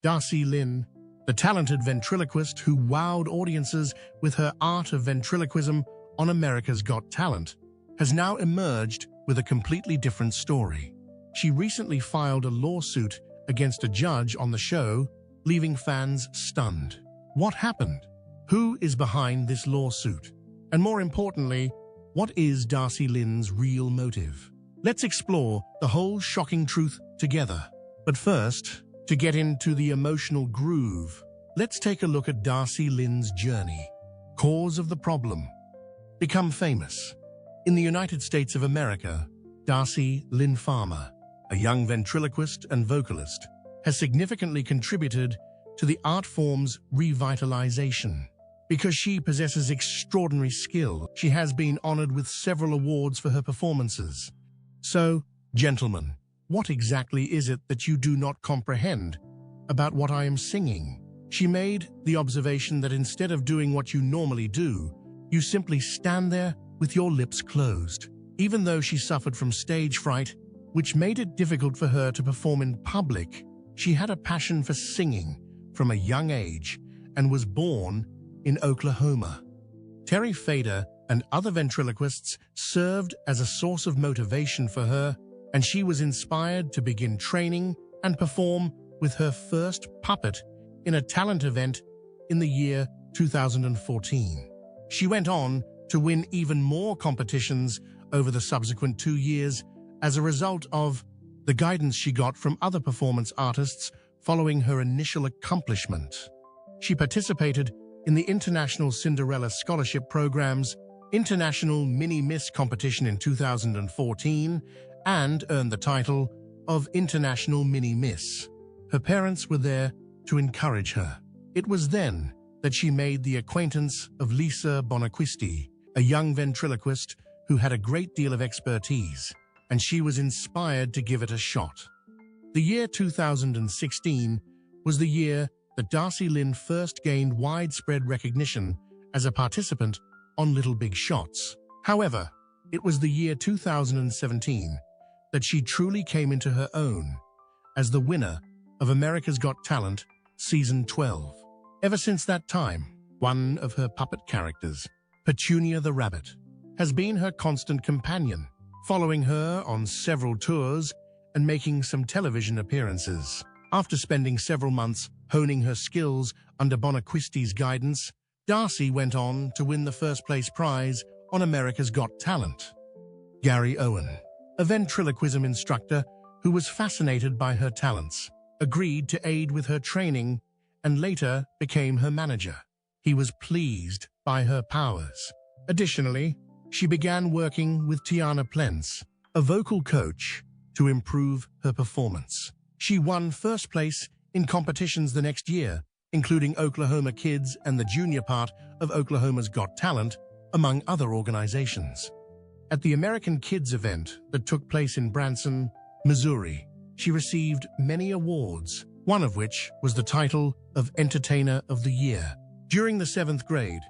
Darci Lynne, the talented ventriloquist who wowed audiences with her art of ventriloquism on America's Got Talent, has now emerged with a completely different story. She recently filed a lawsuit against a judge on the show, leaving fans stunned. What happened? Who is behind this lawsuit? And more importantly, what is Darci Lynne's real motive? Let's explore the whole shocking truth together. But first, to get into the emotional groove, let's take a look at Darci Lynne's journey. Cause of the problem. Become famous. In the United States of America, Darci Lynne Farmer, a young ventriloquist and vocalist, has significantly contributed to the art form's revitalization. Because she possesses extraordinary skill, she has been honored with several awards for her performances. So, gentlemen, what exactly is it that you do not comprehend about what I am singing? She made the observation that instead of doing what you normally do, you simply stand there with your lips closed. Even though she suffered from stage fright, which made it difficult for her to perform in public, she had a passion for singing from a young age and was born in Oklahoma. Terry Fader and other ventriloquists served as a source of motivation for her, and she was inspired to begin training and perform with her first puppet in a talent event in the year 2014. She went on to win even more competitions over the subsequent 2 years as a result of the guidance she got from other performance artists following her initial accomplishment. She participated in the International Cinderella Scholarship Program's International Mini-Miss competition in 2014 and earned the title of International Mini-Miss. Her parents were there to encourage her. It was then that she made the acquaintance of Lisa Bonaquisti, a young ventriloquist who had a great deal of expertise, and she was inspired to give it a shot. The year 2016 was the year that Darci Lynne first gained widespread recognition as a participant on Little Big Shots. However, it was the year 2017 that she truly came into her own as the winner of America's Got Talent Season 12. Ever since that time, one of her puppet characters, Petunia the Rabbit, has been her constant companion, following her on several tours and making some television appearances. After spending several months honing her skills under Bonaquisti's guidance, Darci went on to win the first-place prize on America's Got Talent. Gary Owen, a ventriloquism instructor who was fascinated by her talents, agreed to aid with her training and later became her manager. He was pleased by her powers. Additionally, she began working with Tiana Plentz, a vocal coach, to improve her performance. She won first place in competitions the next year, including Oklahoma Kids and the junior part of Oklahoma's Got Talent, among other organizations. At the American Kids event that took place in Branson, Missouri, she received many awards, one of which was the title of Entertainer of the Year. During the 7th grade,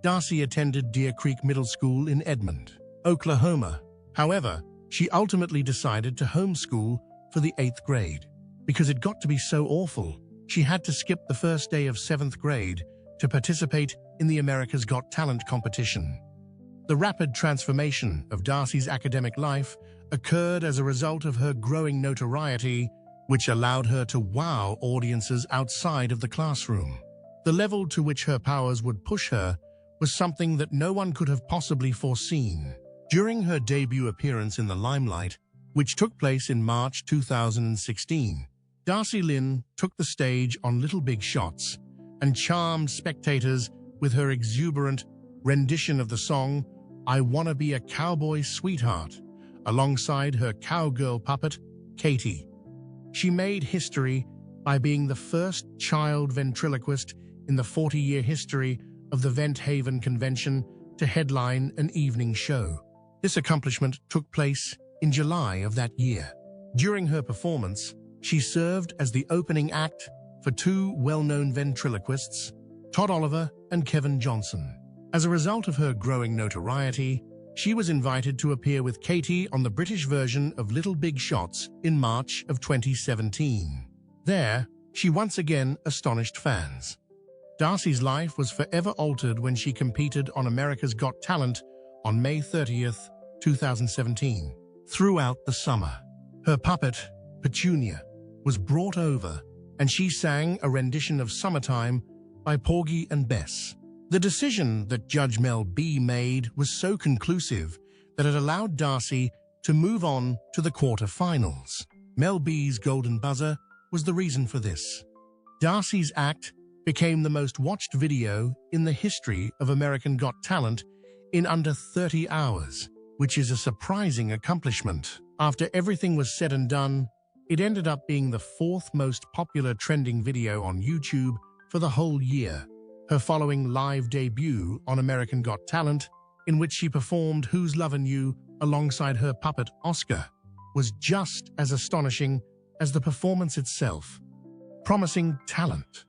Darci attended Deer Creek Middle School in Edmond, Oklahoma. However, she ultimately decided to homeschool for the 8th grade. Because it got to be so awful, she had to skip the first day of 7th grade to participate in the America's Got Talent competition. The rapid transformation of Darci's academic life occurred as a result of her growing notoriety, which allowed her to wow audiences outside of the classroom. The level to which her powers would push her was something that no one could have possibly foreseen. During her debut appearance in the limelight, which took place in March 2016, Darci Lynne took the stage on Little Big Shots and charmed spectators with her exuberant rendition of the song I Wanna Be a Cowboy Sweetheart, alongside her cowgirl puppet, Katie. She made history by being the first child ventriloquist in the 40-year history of the Vent Haven Convention to headline an evening show. This accomplishment took place in July of that year. During her performance, she served as the opening act for 2 well-known ventriloquists, Todd Oliver and Kevin Johnson. As a result of her growing notoriety, she was invited to appear with Katie on the British version of Little Big Shots in March of 2017. There, she once again astonished fans. Darci's life was forever altered when she competed on America's Got Talent on May 30th, 2017. Throughout the summer, her puppet, Petunia, was brought over, and she sang a rendition of Summertime by Porgy and Bess. The decision that Judge Mel B made was so conclusive that it allowed Darci to move on to the quarter-finals. Mel B's golden buzzer was the reason for this. Darci's act became the most watched video in the history of American Got Talent in under 30 hours, which is a surprising accomplishment. After everything was said and done, it ended up being the fourth most popular trending video on YouTube for the whole year. Her following live debut on American Got Talent, in which she performed Who's Lovin' You alongside her puppet Oscar, was just as astonishing as the performance itself. Promising talent.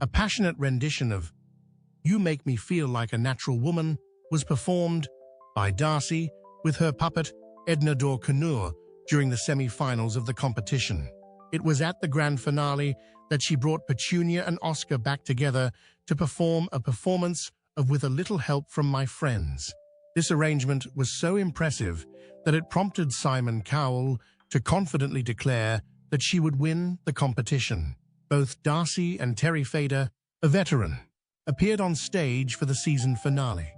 A passionate rendition of You Make Me Feel Like a Natural Woman was performed by Darci with her puppet Edna Dorkanur during the semi-finals of the competition. It was at the grand finale that she brought Petunia and Oscar back together to perform a performance of With a Little Help from My Friends. This arrangement was so impressive that it prompted Simon Cowell to confidently declare that she would win the competition. Both Darci and Terry Fader, a veteran, appeared on stage for the season finale.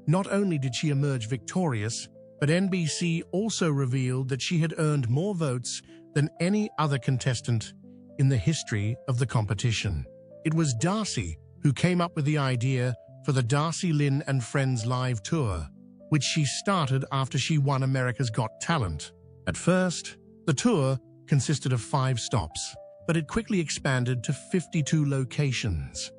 Not only did she emerge victorious, but NBC also revealed that she had earned more votes than any other contestant in the history of the competition. It was Darci who came up with the idea for the Darci Lynne and Friends live tour, which she started after she won America's Got Talent. At first, the tour consisted of 5 stops, but it quickly expanded to 52 locations.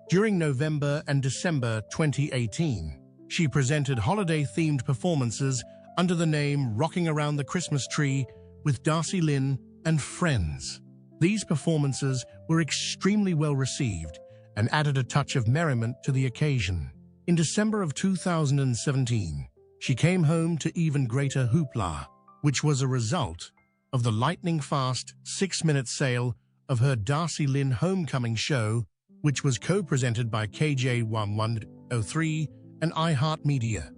During November and December 2018, she presented holiday-themed performances under the name Rocking Around the Christmas Tree with Darci Lynne and Friends. These performances were extremely well received and added a touch of merriment to the occasion. In December of 2017, she came home to even greater hoopla, which was a result of the lightning-fast 6-minute sale of her Darci Lynne Homecoming show, which was co-presented by KJ1103 and iHeartMedia.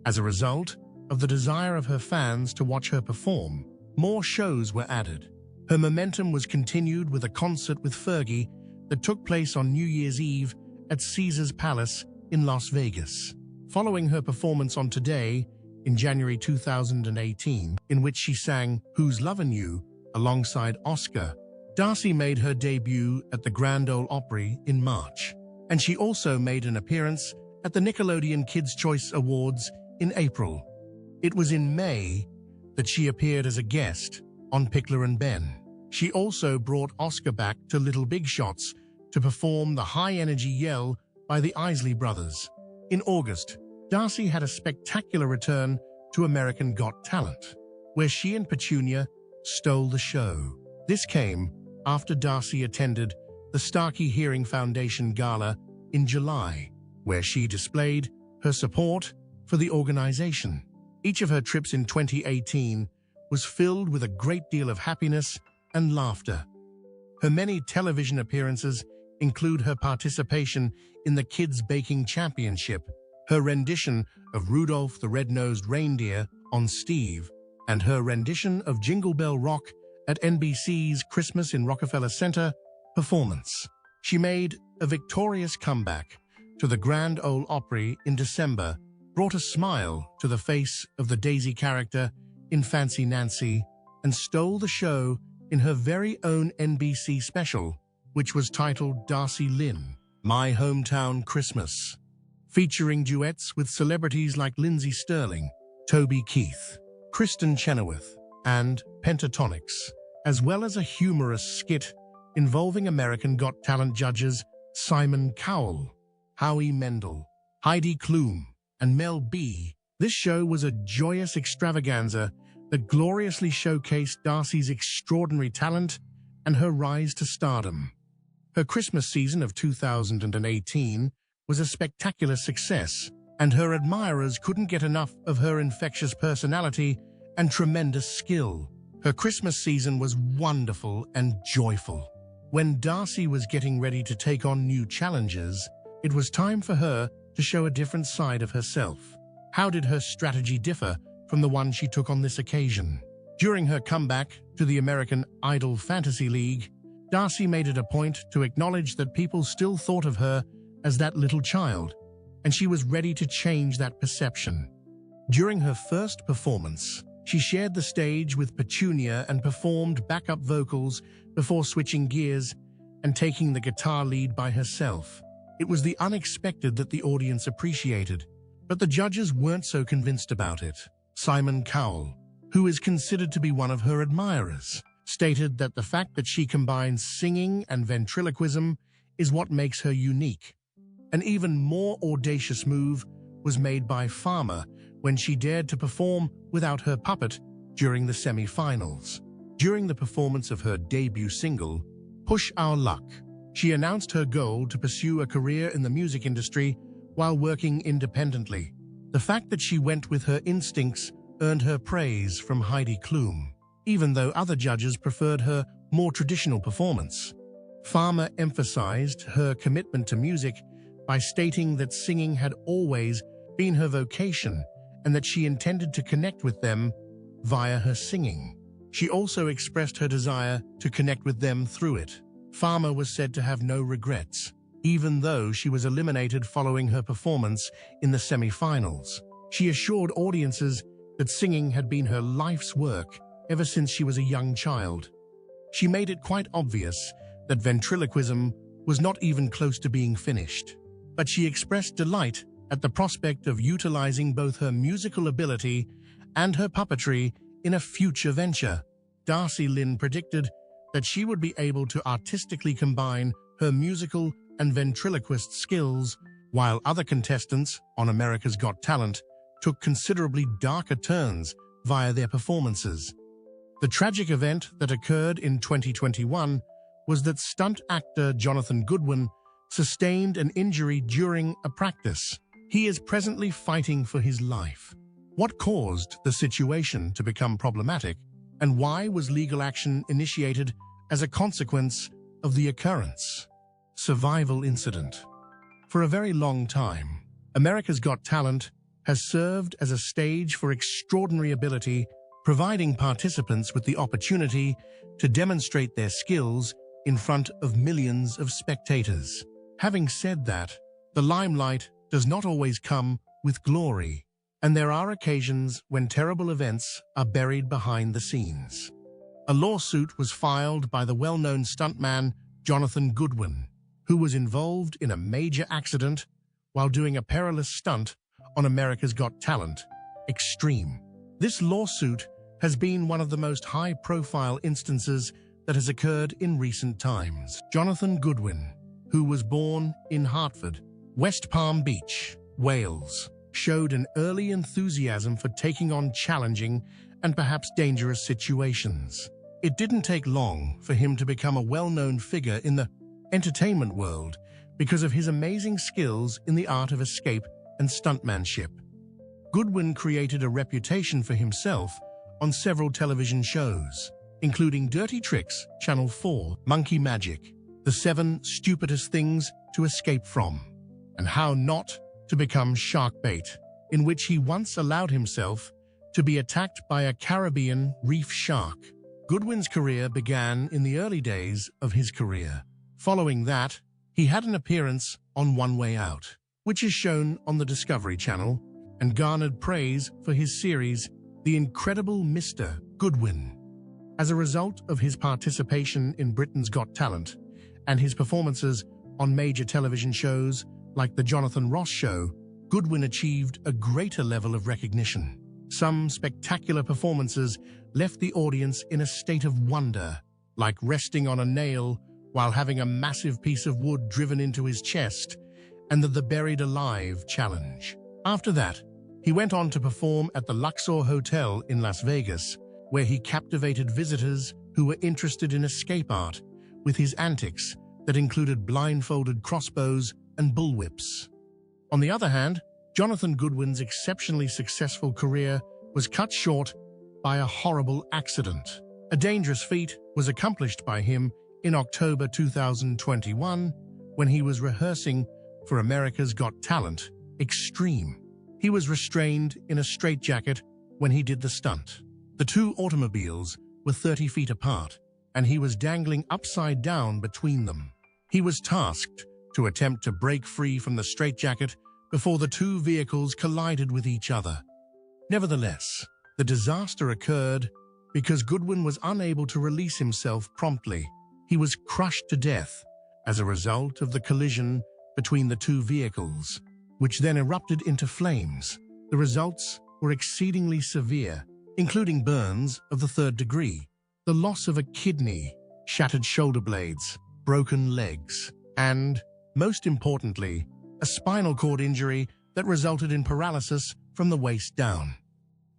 As a result of the desire of her fans to watch her perform, more shows were added. Her momentum was continued with a concert with Fergie that took place on New Year's Eve at Caesars Palace in Las Vegas. Following her performance on Today in January 2018, in which she sang Who's Lovin' You alongside Oscar, Darci made her debut at the Grand Ole Opry in March, and she also made an appearance at the Nickelodeon Kids' Choice Awards in April. It was in May that she appeared as a guest on Pickler and Ben. She also brought Oscar back to Little Big Shots to perform the high-energy Yell by the Isley Brothers. In August, Darci had a spectacular return to American Got Talent, where she and Petunia stole the show. This came after Darci attended the Starkey Hearing Foundation Gala in July, where she displayed her support for the organization. Each of her trips in 2018 was filled with a great deal of happiness and laughter. Her many television appearances include her participation in the Kids Baking Championship, her rendition of Rudolph the Red-Nosed Reindeer on Steve, and her rendition of Jingle Bell Rock at NBC's Christmas in Rockefeller Center performance. She made a victorious comeback to the Grand Ole Opry in December, brought a smile to the face of the Daisy character in Fancy Nancy, and stole the show in her very own NBC special, which was titled Darci Lynne, My Hometown Christmas, featuring duets with celebrities like Lindsey Sterling, Toby Keith, Kristen Chenoweth, and Pentatonix, as well as a humorous skit involving American Got Talent judges Simon Cowell, Howie Mendel, Heidi Klum, and Mel B. This show was a joyous extravaganza that gloriously showcased Darci's extraordinary talent and her rise to stardom. Her Christmas season of 2018 was a spectacular success, and her admirers couldn't get enough of her infectious personality and tremendous skill. Her Christmas season was wonderful and joyful. When Darci was getting ready to take on new challenges, it was time for her to show a different side of herself. How did her strategy differ from the one she took on this occasion? During her comeback to the American Idol Fantasy League, Darci made it a point to acknowledge that people still thought of her as that little child, and she was ready to change that perception. During her first performance, she shared the stage with Petunia and performed backup vocals before switching gears and taking the guitar lead by herself. It was the unexpected that the audience appreciated, but the judges weren't so convinced about it. Simon Cowell, who is considered to be one of her admirers, stated that the fact that she combines singing and ventriloquism is what makes her unique. An even more audacious move was made by Farmer when she dared to perform without her puppet during the semi-finals. During the performance of her debut single, Push Our Luck, she announced her goal to pursue a career in the music industry while working independently. The fact that she went with her instincts earned her praise from Heidi Klum, even though other judges preferred her more traditional performance. Farmer emphasized her commitment to music by stating that singing had always been her vocation and that she intended to connect with them via her singing. She also expressed her desire to connect with them through it. Farmer was said to have no regrets, even though she was eliminated following her performance in the semi-finals. She assured audiences that singing had been her life's work ever since she was a young child. She made it quite obvious that ventriloquism was not even close to being finished, but she expressed delight at the prospect of utilizing both her musical ability and her puppetry in a future venture. Darci Lynne predicted that she would be able to artistically combine her musical and ventriloquist skills, while other contestants on America's Got Talent took considerably darker turns via their performances. The tragic event that occurred in 2021 was that stunt actor Jonathan Goodwin sustained an injury during a practice. He is presently fighting for his life. What caused the situation to become problematic, and why was legal action initiated as a consequence of the occurrence? Survival incident. For a very long time, America's Got Talent has served as a stage for extraordinary ability, providing participants with the opportunity to demonstrate their skills in front of millions of spectators. Having said that, the limelight does not always come with glory, and there are occasions when terrible events are buried behind the scenes. A lawsuit was filed by the well-known stuntman Jonathan Goodwin, who was involved in a major accident while doing a perilous stunt on America's Got Talent, Extreme. This lawsuit has been one of the most high-profile instances that has occurred in recent times. Jonathan Goodwin, who was born in Hartford, West Palm Beach, Wales, showed an early enthusiasm for taking on challenging and perhaps dangerous situations. It didn't take long for him to become a well-known figure in the entertainment world because of his amazing skills in the art of escape and stuntmanship. Goodwin created a reputation for himself on several television shows, including Dirty Tricks, Channel 4, Monkey Magic, The 7 Stupidest Things to Escape From, and How Not to Become Shark Bait, in which he once allowed himself to be attacked by a Caribbean reef shark. Goodwin's career began in the early days of his career. Following that, he had an appearance on One Way Out, which is shown on the Discovery Channel, and garnered praise for his series, The Incredible Mr. Goodwin. As a result of his participation in Britain's Got Talent and his performances on major television shows like The Jonathan Ross Show, Goodwin achieved a greater level of recognition. Some spectacular performances left the audience in a state of wonder, like resting on a nail while having a massive piece of wood driven into his chest, and the Buried Alive challenge. After that, he went on to perform at the Luxor Hotel in Las Vegas, where he captivated visitors who were interested in escape art with his antics that included blindfolded crossbows and bullwhips. On the other hand, Jonathan Goodwin's exceptionally successful career was cut short by a horrible accident. A dangerous feat was accomplished by him In October 2021, when he was rehearsing for America's Got Talent, Extreme, he was restrained in a straitjacket when he did the stunt. The two automobiles were 30 feet apart, and he was dangling upside down between them. He was tasked to attempt to break free from the straitjacket before the two vehicles collided with each other. Nevertheless, the disaster occurred because Goodwin was unable to release himself promptly. He was crushed to death as a result of the collision between the two vehicles, which then erupted into flames. The results were exceedingly severe, including burns of the 3rd degree, the loss of a kidney, shattered shoulder blades, broken legs, and, most importantly, a spinal cord injury that resulted in paralysis from the waist down.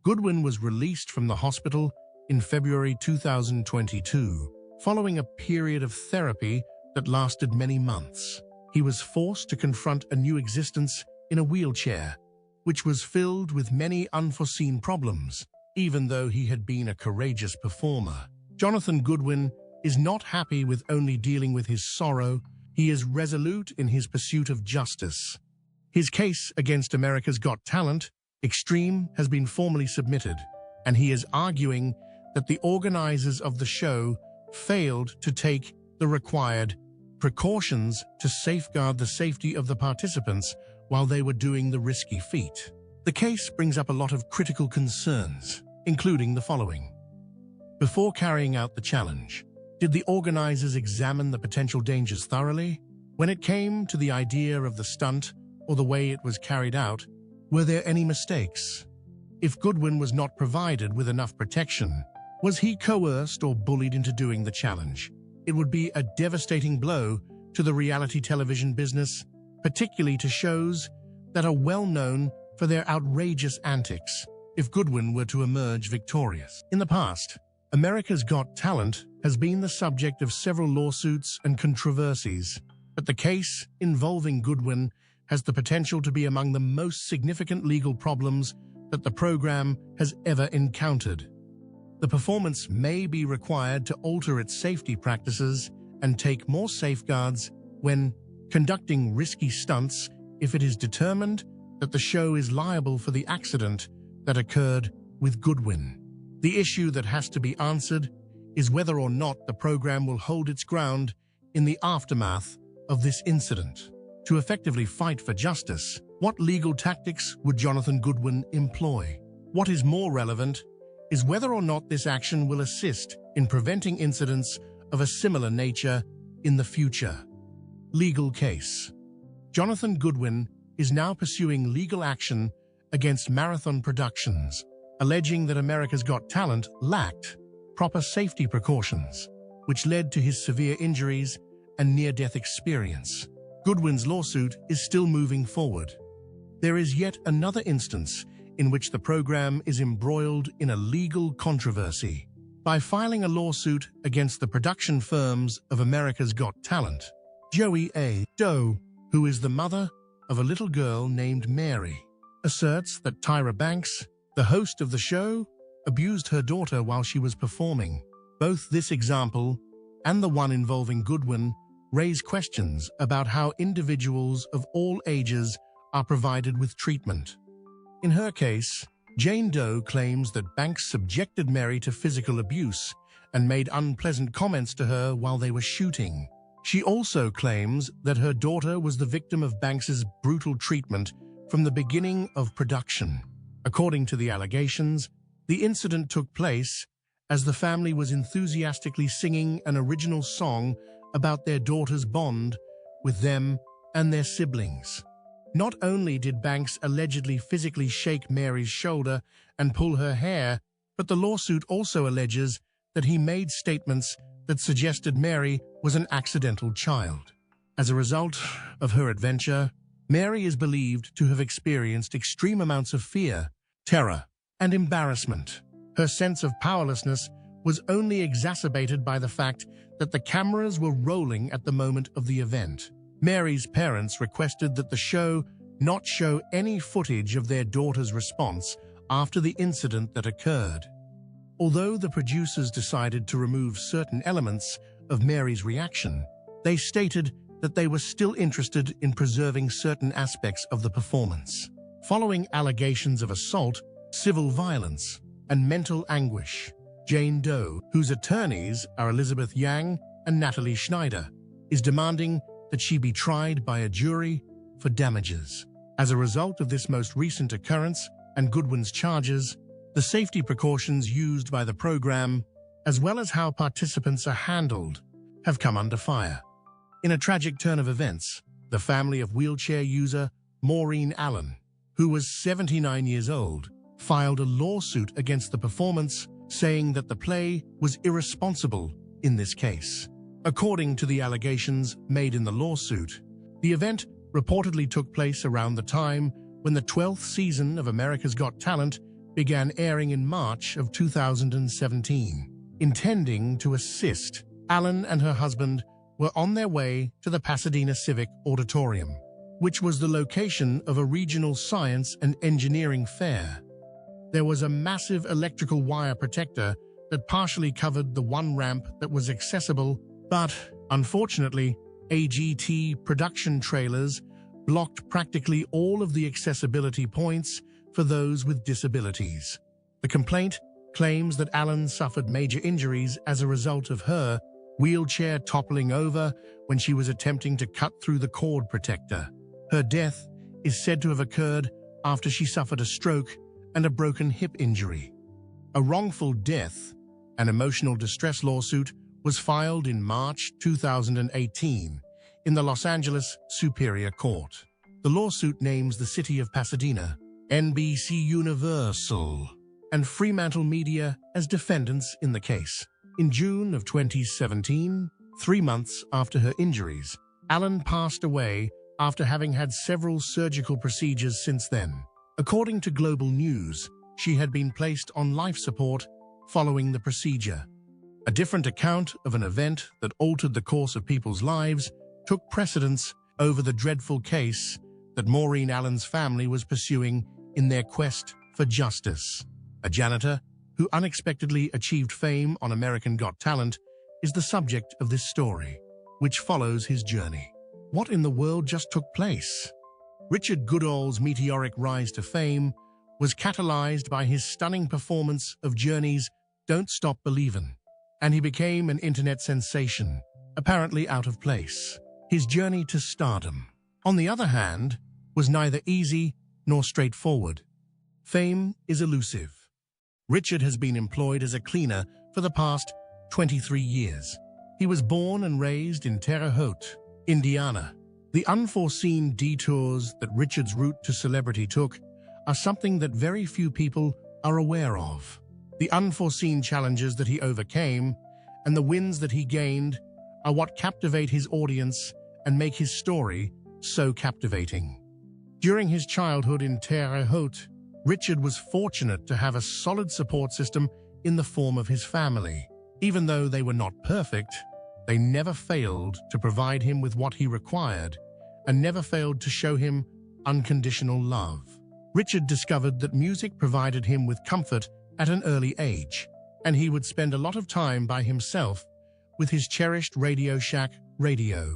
Goodwin was released from the hospital in February 2022, following a period of therapy that lasted many months. He was forced to confront a new existence in a wheelchair, which was filled with many unforeseen problems, even though he had been a courageous performer. Jonathan Goodwin is not happy with only dealing with his sorrow. He is resolute in his pursuit of justice. His case against America's Got Talent, Extreme, has been formally submitted, and he is arguing that the organizers of the show failed to take the required precautions to safeguard the safety of the participants while they were doing the risky feat. The case brings up a lot of critical concerns, including the following. Before carrying out the challenge, did the organizers examine the potential dangers thoroughly? When it came to the idea of the stunt or the way it was carried out, were there any mistakes? If Goodwin was not provided with enough protection, was he coerced or bullied into doing the challenge? It would be a devastating blow to the reality television business, particularly to shows that are well known for their outrageous antics, if Goodwin were to emerge victorious. In the past, America's Got Talent has been the subject of several lawsuits and controversies, but the case involving Goodwin has the potential to be among the most significant legal problems that the program has ever encountered. The performance may be required to alter its safety practices and take more safeguards when conducting risky stunts if it is determined that the show is liable for the accident that occurred with Goodwin. The issue that has to be answered is whether or not the program will hold its ground in the aftermath of this incident. To effectively fight for justice, what legal tactics would Jonathan Goodwin employ? What is more relevant is whether or not this action will assist in preventing incidents of a similar nature in the future. Legal case. Jonathan Goodwin is now pursuing legal action against Marathon Productions, alleging that America's Got Talent lacked proper safety precautions, which led to his severe injuries and near-death experience. Goodwin's lawsuit is still moving forward. There is yet another instance in which the program is embroiled in a legal controversy. By filing a lawsuit against the production firms of America's Got Talent, Joey A. Doe, who is the mother of a little girl named Mary, asserts that Tyra Banks, the host of the show, abused her daughter while she was performing. Both this example and the one involving Goodwin raise questions about how individuals of all ages are provided with treatment. In her case, Jane Doe claims that Banks subjected Mary to physical abuse and made unpleasant comments to her while they were shooting. She also claims that her daughter was the victim of Banks's brutal treatment from the beginning of production. According to the allegations, the incident took place as the family was enthusiastically singing an original song about their daughter's bond with them and their siblings. Not only did Banks allegedly physically shake Mary's shoulder and pull her hair, but the lawsuit also alleges that he made statements that suggested Mary was an accidental child. As a result of her adventure, Mary is believed to have experienced extreme amounts of fear, terror, and embarrassment. Her sense of powerlessness was only exacerbated by the fact that the cameras were rolling at the moment of the event. Mary's parents requested that the show not show any footage of their daughter's response after the incident that occurred. Although the producers decided to remove certain elements of Mary's reaction, they stated that they were still interested in preserving certain aspects of the performance. Following allegations of assault, civil violence, and mental anguish, Jane Doe, whose attorneys are Elizabeth Yang and Natalie Schneider, is demanding that she be tried by a jury for damages. As a result of this most recent occurrence and Goodwin's charges, the safety precautions used by the program, as well as how participants are handled, have come under fire. In a tragic turn of events, the family of wheelchair user Maureen Allen, who was 79 years old, filed a lawsuit against the performance, saying that the play was irresponsible in this case. According to the allegations made in the lawsuit, the event reportedly took place around the time when the 12th season of America's Got Talent began airing in March of 2017. Intending to assist, Allen and her husband were on their way to the Pasadena Civic Auditorium, which was the location of a regional science and engineering fair. There was a massive electrical wire protector that partially covered the one ramp that was accessible, but, unfortunately, AGT production trailers blocked practically all of the accessibility points for those with disabilities. The complaint claims that Allen suffered major injuries as a result of her wheelchair toppling over when she was attempting to cut through the cord protector. Her death is said to have occurred after she suffered a stroke and a broken hip injury. A wrongful death and emotional distress lawsuit was filed in March 2018 in the Los Angeles Superior Court. The lawsuit names the city of Pasadena, NBC Universal, and Fremantle Media as defendants in the case. In June of 2017, 3 months after her injuries, Allen passed away after having had several surgical procedures since then. According to Global News, she had been placed on life support following the procedure. A different account of an event that altered the course of people's lives took precedence over the dreadful case that Maureen Allen's family was pursuing in their quest for justice. A janitor who unexpectedly achieved fame on American Got Talent is the subject of this story, which follows his journey. What in the world just took place? Richard Goodall's meteoric rise to fame was catalyzed by his stunning performance of Journey's Don't Stop Believin', and he became an internet sensation, apparently out of place. His journey to stardom, on the other hand, was neither easy nor straightforward. Fame is elusive. Richard has been employed as a cleaner for the past 23 years. He was born and raised in Terre Haute, Indiana. The unforeseen detours that Richard's route to celebrity took are something that very few people are aware of. The unforeseen challenges that he overcame and the wins that he gained are what captivate his audience and make his story so captivating. During his childhood in Terre Haute, Richard was fortunate to have a solid support system in the form of his family. Even though they were not perfect, they never failed to provide him with what he required and never failed to show him unconditional love. Richard discovered that music provided him with comfort at an early age, and he would spend a lot of time by himself with his cherished Radio Shack radio.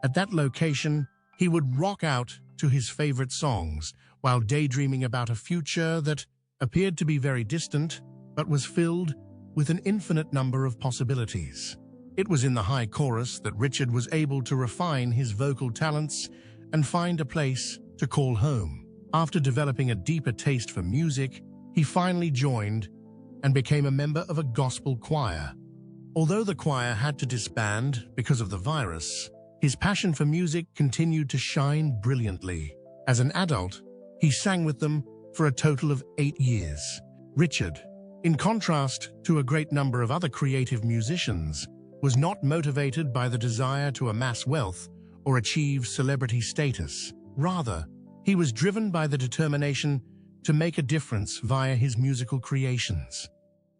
At that location, he would rock out to his favorite songs while daydreaming about a future that appeared to be very distant but was filled with an infinite number of possibilities. It was in the high chorus that Richard was able to refine his vocal talents and find a place to call home. After developing a deeper taste for music, he finally joined and became a member of a gospel choir. Although the choir had to disband because of the virus, his passion for music continued to shine brilliantly. As an adult, he sang with them for a total of 8 years. Richard, in contrast to a great number of other creative musicians, was not motivated by the desire to amass wealth or achieve celebrity status. Rather, he was driven by the determination to make a difference via his musical creations.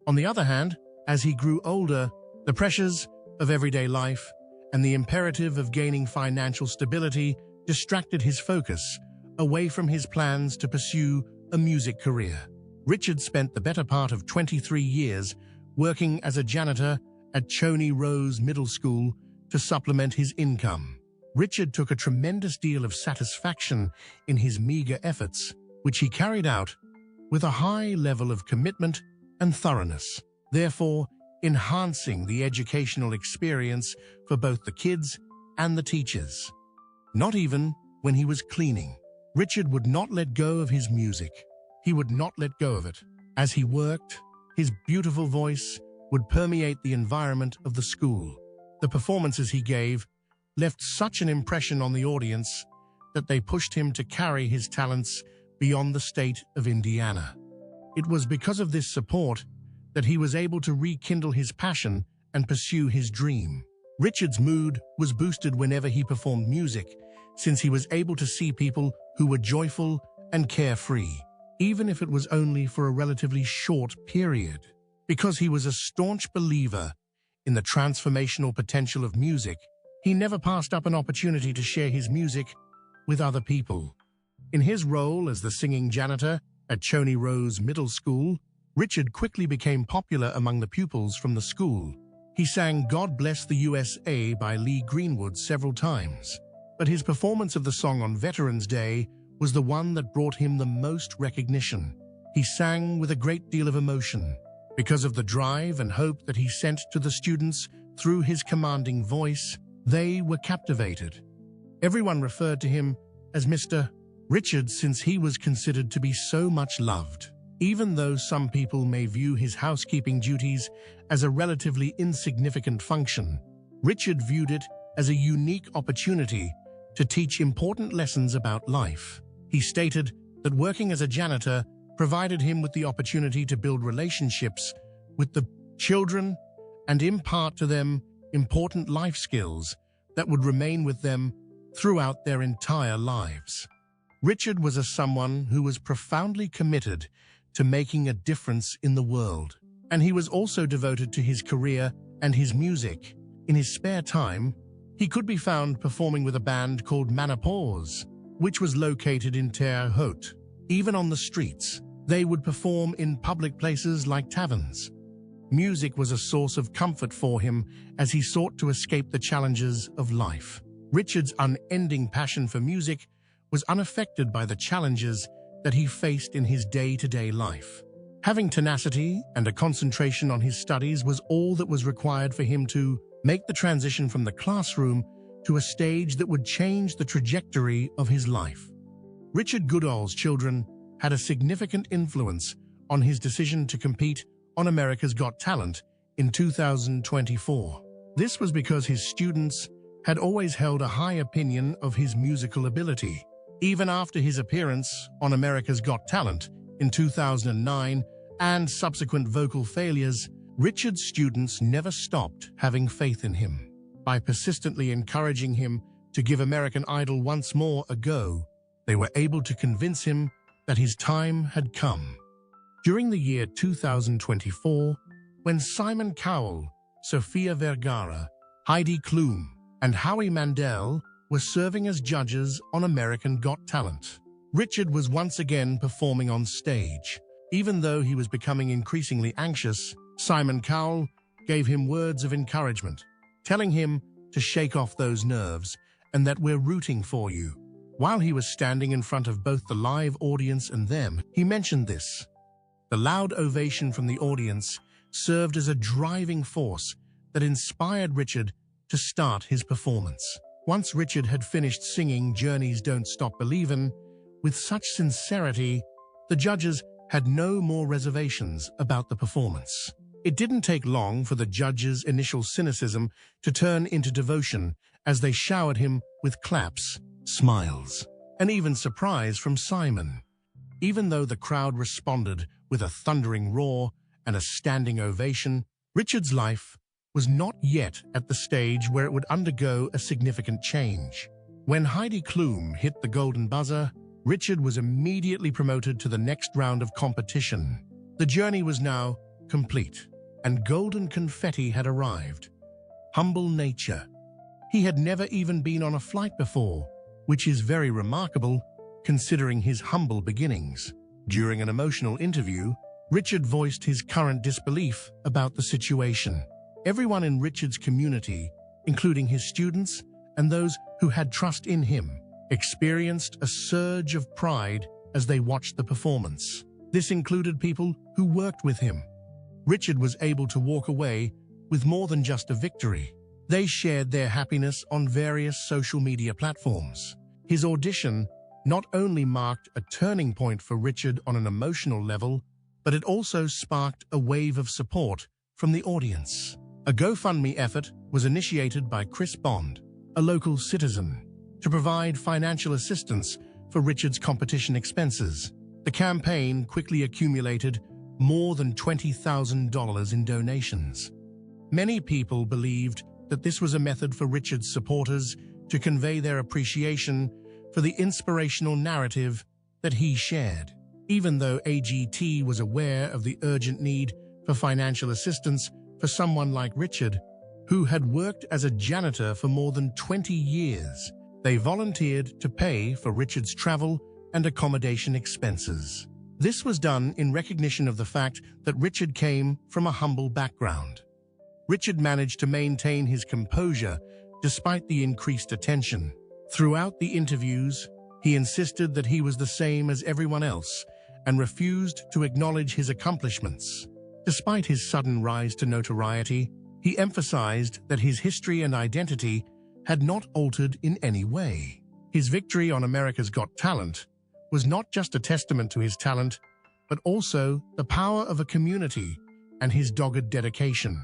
On the other hand, as he grew older, the pressures of everyday life and the imperative of gaining financial stability distracted his focus away from his plans to pursue a music career. Richard spent the better part of 23 years working as a janitor at Choney Rose Middle School to supplement his income. Richard took a tremendous deal of satisfaction in his meager efforts, which he carried out with a high level of commitment and thoroughness, therefore enhancing the educational experience for both the kids and the teachers. Not even when he was cleaning, Richard would not let go of his music. He would not let go of it. As he worked, his beautiful voice would permeate the environment of the school. The performances he gave left such an impression on the audience that they pushed him to carry his talents beyond the state of Indiana. It was because of this support that he was able to rekindle his passion and pursue his dream. Richard's mood was boosted whenever he performed music, since he was able to see people who were joyful and carefree, even if it was only for a relatively short period. Because he was a staunch believer in the transformational potential of music, he never passed up an opportunity to share his music with other people. In his role as the singing janitor at Choney Rose Middle School, Richard quickly became popular among the pupils from the school. He sang "God Bless the USA" by Lee Greenwood several times, but his performance of the song on Veterans Day was the one that brought him the most recognition. He sang with a great deal of emotion because of the drive and hope that he sent to the students through his commanding voice. They were captivated. Everyone referred to him as Mr. Richard since he was considered to be so much loved. Even though some people may view his housekeeping duties as a relatively insignificant function, Richard viewed it as a unique opportunity to teach important lessons about life. He stated that working as a janitor provided him with the opportunity to build relationships with the children and impart to them important life skills that would remain with them throughout their entire lives. Richard was someone who was profoundly committed to making a difference in the world, and he was also devoted to his career and his music. In his spare time, he could be found performing with a band called Manipause, which was located in Terre Haute. Even on the streets, they would perform in public places like taverns. Music was a source of comfort for him as he sought to escape the challenges of life. Richard's unending passion for music was unaffected by the challenges that he faced in his day-to-day life. Having tenacity and a concentration on his studies was all that was required for him to make the transition from the classroom to a stage that would change the trajectory of his life. Richard Goodall's children had a significant influence on his decision to compete on America's Got Talent in 2024. This was because his students had always held a high opinion of his musical ability. Even after his appearance on America's Got Talent in 2009 and subsequent vocal failures, Richard's students never stopped having faith in him. By persistently encouraging him to give American Idol once more a go, they were able to convince him that his time had come. During the year 2024, when Simon Cowell, Sofia Vergara, Heidi Klum, and Howie Mandel were serving as judges on American Got Talent, Richard was once again performing on stage. Even though he was becoming increasingly anxious, Simon Cowell gave him words of encouragement, telling him to shake off those nerves and that we're rooting for you. While he was standing in front of both the live audience and them, he mentioned this. The loud ovation from the audience served as a driving force that inspired Richard to start his performance. Once Richard had finished singing Journey's Don't Stop Believin' with such sincerity, the judges had no more reservations about the performance. It didn't take long for the judges' initial cynicism to turn into devotion as they showered him with claps, smiles, and even surprise from Simon. Even though the crowd responded with a thundering roar and a standing ovation, Richard's life was not yet at the stage where it would undergo a significant change. When Heidi Klum hit the golden buzzer, Richard was immediately promoted to the next round of competition. The journey was now complete, and golden confetti had arrived. Humble nature. He had never even been on a flight before, which is very remarkable considering his humble beginnings. During an emotional interview, Richard voiced his current disbelief about the situation. Everyone in Richard's community, including his students and those who had trust in him, experienced a surge of pride as they watched the performance. This included people who worked with him. Richard was able to walk away with more than just a victory. They shared their happiness on various social media platforms. His audition not only marked a turning point for Richard on an emotional level, but it also sparked a wave of support from the audience. A GoFundMe effort was initiated by Chris Bond, a local citizen, to provide financial assistance for Richard's competition expenses. The campaign quickly accumulated more than $20,000 in donations. Many people believed that this was a method for Richard's supporters to convey their appreciation for the inspirational narrative that he shared. Even though AGT was aware of the urgent need for financial assistance for someone like Richard, who had worked as a janitor for more than 20 years, they volunteered to pay for Richard's travel and accommodation expenses. This was done in recognition of the fact that Richard came from a humble background. Richard managed to maintain his composure despite the increased attention. Throughout the interviews, he insisted that he was the same as everyone else and refused to acknowledge his accomplishments. Despite his sudden rise to notoriety, he emphasized that his history and identity had not altered in any way. His victory on America's Got Talent was not just a testament to his talent, but also the power of a community and his dogged dedication.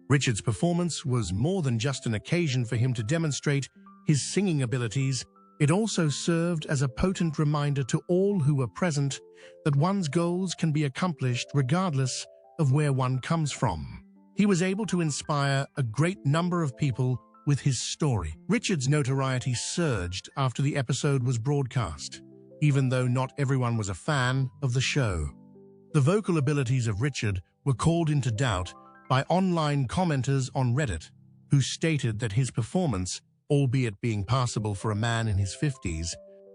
Richard's performance was more than just an occasion for him to demonstrate his singing abilities. It also served as a potent reminder to all who were present that one's goals can be accomplished regardless of where one comes from. He was able to inspire a great number of people with his story. Richard's notoriety surged after the episode was broadcast, even though not everyone was a fan of the show. The vocal abilities of Richard were called into doubt by online commenters on Reddit, who stated that his performance, albeit being passable for a man in his 50s,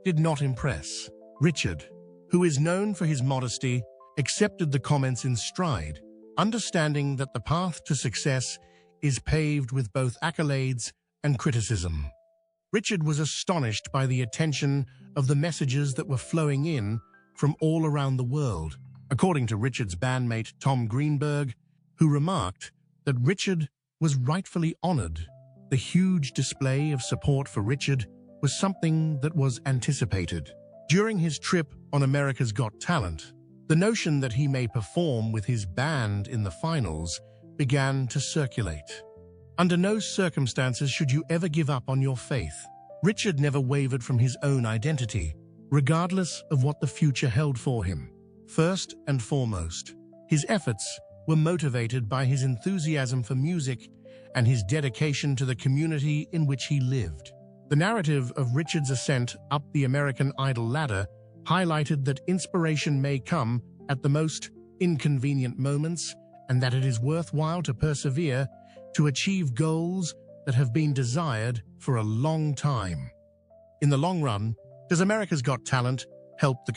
did not impress. Richard, who is known for his modesty, accepted the comments in stride, understanding that the path to success is paved with both accolades and criticism. Richard was astonished by the attention of the messages that were flowing in from all around the world, according to Richard's bandmate Tom Greenberg, who remarked that Richard was rightfully honored. The huge display of support for Richard was something that was anticipated. During his trip on America's Got Talent, the notion that he may perform with his band in the finals began to circulate. Under no circumstances should you ever give up on your faith. Richard never wavered from his own identity, regardless of what the future held for him. First and foremost, his efforts were motivated by his enthusiasm for music and his dedication to the community in which he lived. The narrative of Richard's ascent up the American Idol ladder highlighted that inspiration may come at the most inconvenient moments and that it is worthwhile to persevere to achieve goals that have been desired for a long time. In the long run, does America's Got Talent help the